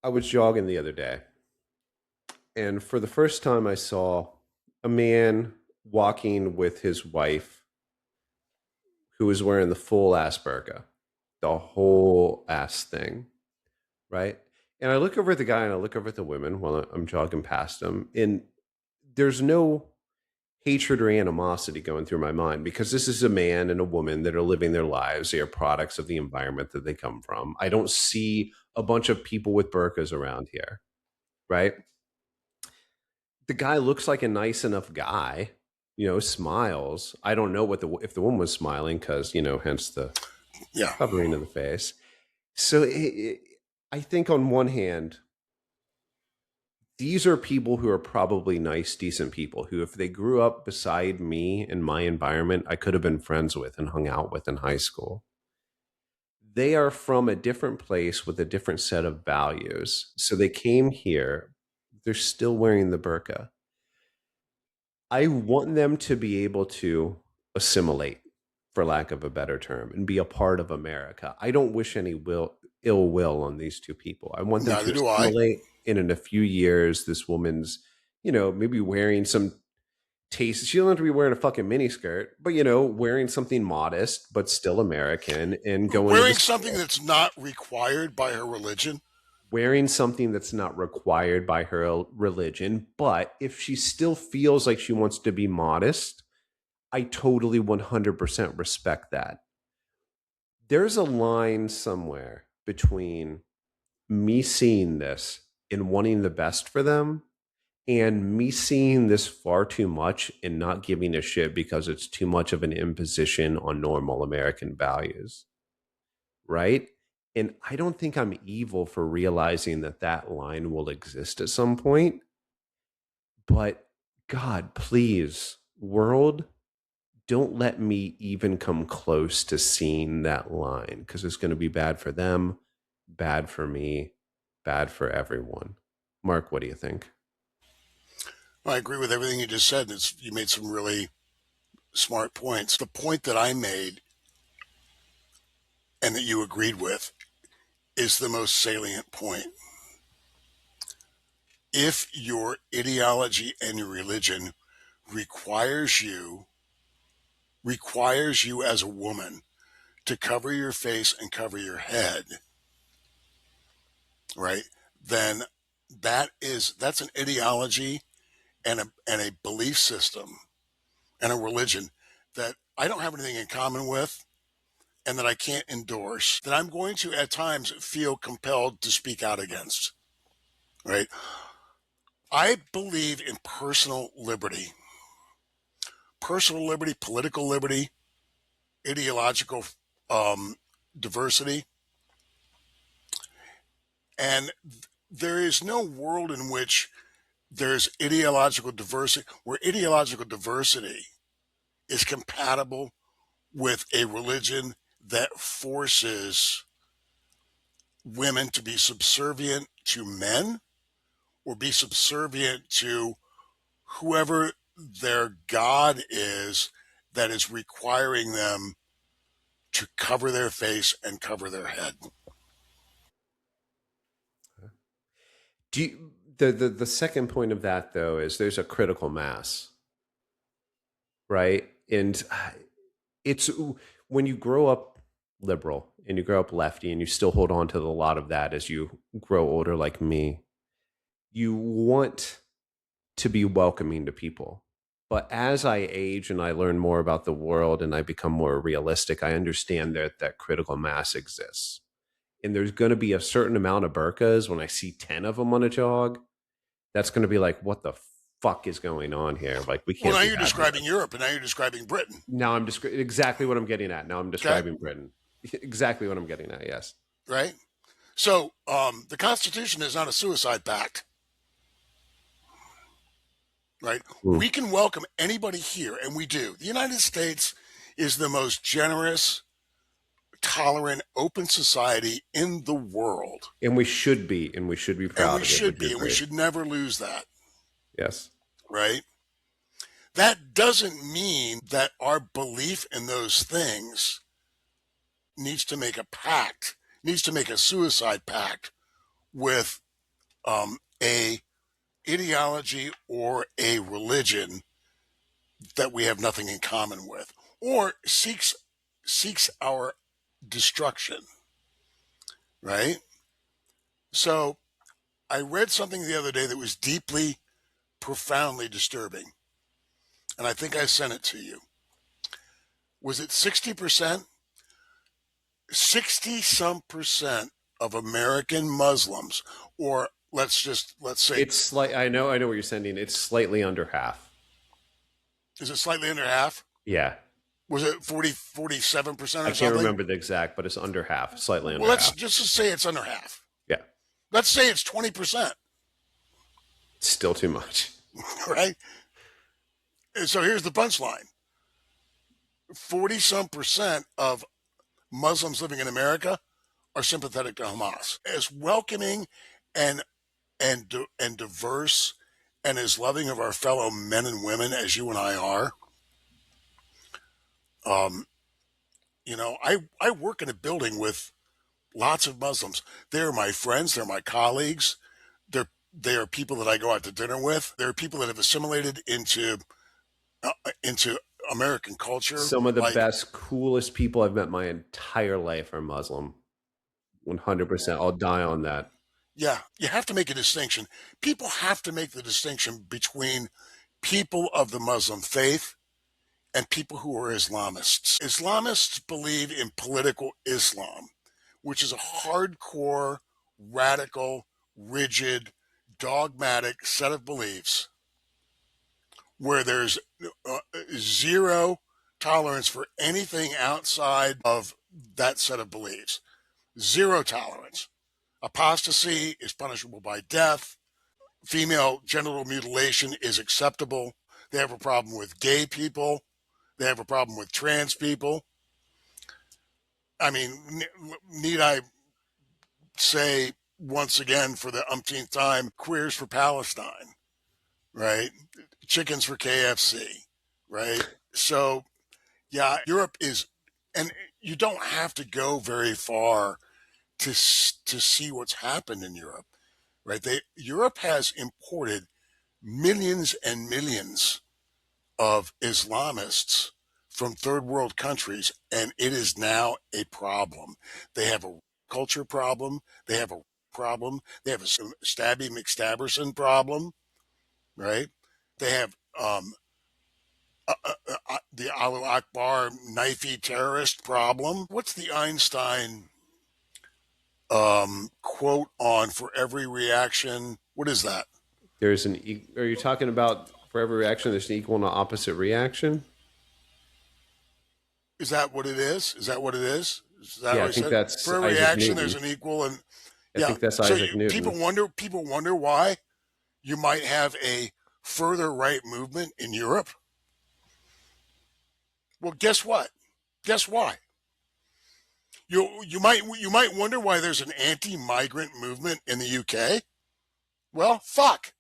I was jogging the other day, and for the first time, I saw a man walking with his wife who was wearing the full ass burqa, the whole ass thing, right? And I look over at the guy and I look over at the women while I'm jogging past them, and there's no hatred or animosity going through my mind because this is a man and a woman that are living their lives. They are products of the environment that they come from. I don't see a bunch of people with burqas around here, right? The guy looks like a nice enough guy, smiles. I don't know what the if the woman was smiling because hence the Yeah. covering of the face. So I think on one hand, these are people who are probably nice, decent people who, if they grew up beside me in my environment, I could have been friends with and hung out with in high school. They are from a different place with a different set of values. So they came here, they're still wearing the burqa. I want them to be able to assimilate, for lack of a better term, and be a part of America. I don't wish any ill will on these two people. I want them Neither to do I. assimilate, and in a few years, this woman's, maybe wearing some taste. She doesn't have to be wearing a fucking miniskirt, but wearing something modest but still American, and going to the Wearing something store, that's not required by her religion. wearing something that's not required by her religion. But if she still feels like she wants to be modest, I totally 100% respect that. There's a line somewhere between me seeing this and wanting the best for them and me seeing this far too much and not giving a shit because it's too much of an imposition on normal American values. Right? And I don't think I'm evil for realizing that that line will exist at some point. But God, please, world, don't let me even come close to seeing that line because it's going to be bad for them, bad for me, bad for everyone. Mark, what do you think? I agree with everything you just said. You made some really smart points. The point that I made and that you agreed with is the most salient point. If your ideology and your religion requires you as a woman to cover your face and cover your head, right? Then that's an ideology and a belief system and a religion that I don't have anything in common with and that I can't endorse, that I'm going to at times feel compelled to speak out against, right? I believe in personal liberty, political liberty, ideological um, diversity. And there is no world in which there's ideological diversity, where ideological diversity is compatible with a religion that forces women to be subservient to men or be subservient to whoever their God is that is requiring them to cover their face and cover their head. Do you, the second point of that though is there's a critical mass, right? And it's when you grow up liberal and you grow up lefty and you still hold on to a lot of that as you grow older like me, you want to be welcoming to people. But as I age and I learn more about the world and I become more realistic, I understand that that critical mass exists. And there's going to be a certain amount of burkas when I see 10 of them on a jog. That's going to be like, what the fuck is going on here? Like, we Well, can't now be you're having describing this. Europe and now you're describing Britain. Now I'm exactly what I'm getting at. Now I'm Okay. describing Britain. Exactly what I'm getting at. Yes. Right. So the Constitution is not a suicide pact. Right. Mm. We can welcome anybody here, and we do. The United States is the most generous, tolerant, open society in the world. And we should be, and we should be And proud we of it. Would should you be, and we agree? should never lose that. Yes. Right. That doesn't mean that our belief in those things needs to make a suicide pact with a ideology or a religion that we have nothing in common with, or seeks our destruction, right? So I read something the other day that was deeply, profoundly disturbing, and I think I sent it to you. Was it 60%? 60 some percent of American Muslims, or let's say, It's like I know what you're sending. It's slightly under half. is it slightly under half? Yeah. Was it 47% I or can't something? remember the exact, but it's under half, slightly under Well, let's half. just say it's under half. Yeah. Let's say it's 20%, It's still too much. right? And so here's the punchline: 40 some percent of Muslims living in America are sympathetic to Hamas. As welcoming and and diverse and as loving of our fellow men and women as you and I are, um, I work in a building with lots of Muslims. They're my friends. They're my colleagues. They are people that I go out to dinner with. They're people that have assimilated into American culture. Some of the Like, best, coolest people I've met my entire life are Muslim. 100%. I'll die on that. yeah, you have to make a distinction. People have to make the distinction between people of the Muslim faith and people who are Islamists. Islamists believe in political Islam, which is a hardcore, radical, rigid, dogmatic set of beliefs where there's zero tolerance for anything outside of that set of beliefs. Zero tolerance. Apostasy is punishable by death. Female genital mutilation is acceptable. They have a problem with gay people. They have a problem with trans people. I mean, need I say once again for the umpteenth time, queers for Palestine, right? Chickens for KFC, right? So, yeah, Europe is, and you don't have to go very far to see what's happened in Europe, right? Europe has imported millions and millions of Islamists from third world countries, and it is now a problem. They have a culture problem. They have a problem. They have a Stabby McStabberson problem, right? They have the Alu Akbar knifey terrorist problem. What's the Einstein quote on for every reaction? What is that? There's are you talking about for every reaction, there's an equal and opposite reaction? Is that what it is? Is that what it is? Is that Yeah, what I I think said? that's For every Isaac reaction, Newton. there's an equal, and I yeah. think that's So Isaac Newton. people wonder why you might have a further right movement in Europe. Well, guess what? Guess why? You might wonder why there's an anti-migrant movement in the UK. Well, fuck.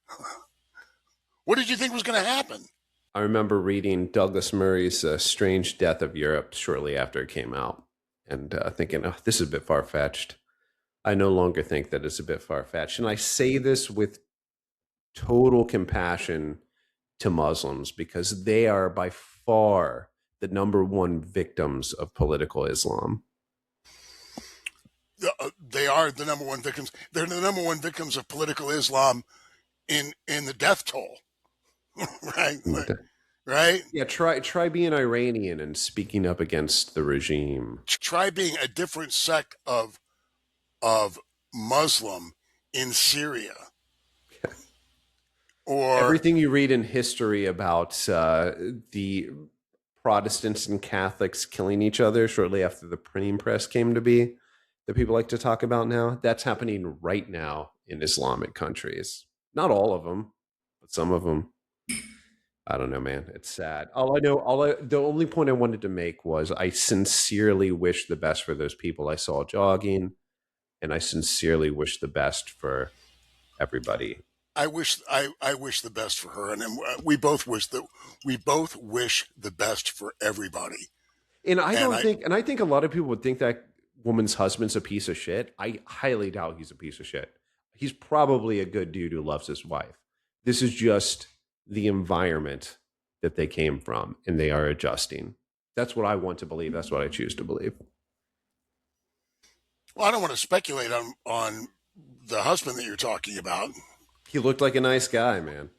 What did you think was going to happen? I remember reading Douglas Murray's Strange Death of Europe shortly after it came out and thinking, oh, this is a bit far fetched. I no longer think that it's a bit far fetched. And I say this with total compassion to Muslims because they are by far the number one victims of political Islam. They are the number one victims. They're the number one victims of political Islam in the death toll. Right? Right? Yeah, try being Iranian and speaking up against the regime. Try being a different sect of Muslim in Syria. Or everything you read in history about the Protestants and Catholics killing each other shortly after the printing press came to be, that people like to talk about now, that's happening right now in Islamic countries. Not all of them, but some of them. I don't know, man. It's sad. The only point I wanted to make was I sincerely wish the best for those people I saw jogging, and I sincerely wish the best for everybody. I wish the best for her, and we both wish the best for everybody. And I think a lot of people would think that woman's husband's a piece of shit. I highly doubt he's a piece of shit. He's probably a good dude who loves his wife. This is just the environment that they came from, and they are adjusting. That's what I want to believe. That's what I choose to believe. Well, I don't want to speculate on the husband that you're talking about. He looked like a nice guy, man.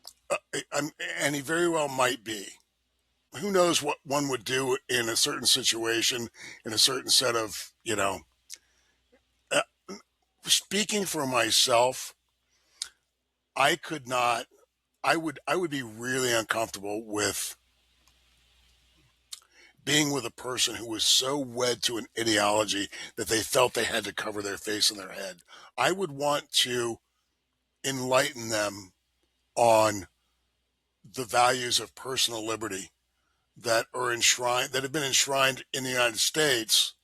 And he very well might be. Who knows what one would do in a certain situation, in a certain set of, uh, speaking for myself, I could not, I would be really uncomfortable with being with a person who was so wed to an ideology that they felt they had to cover their face and their head. I would want to enlighten them on the values of personal liberty that have been enshrined in the United States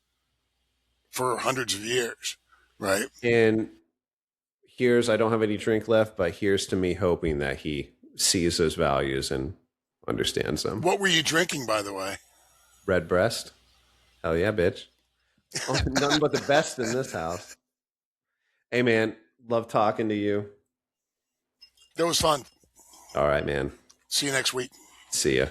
for hundreds of years, right? And I don't have any drink left, but here's to me hoping that he sees those values and understands them. What were you drinking, by the way? Red breast. Hell yeah, bitch. Oh, nothing but the best in this house. Hey, man, love talking to you. That was fun. All right, man. See you next week. See ya.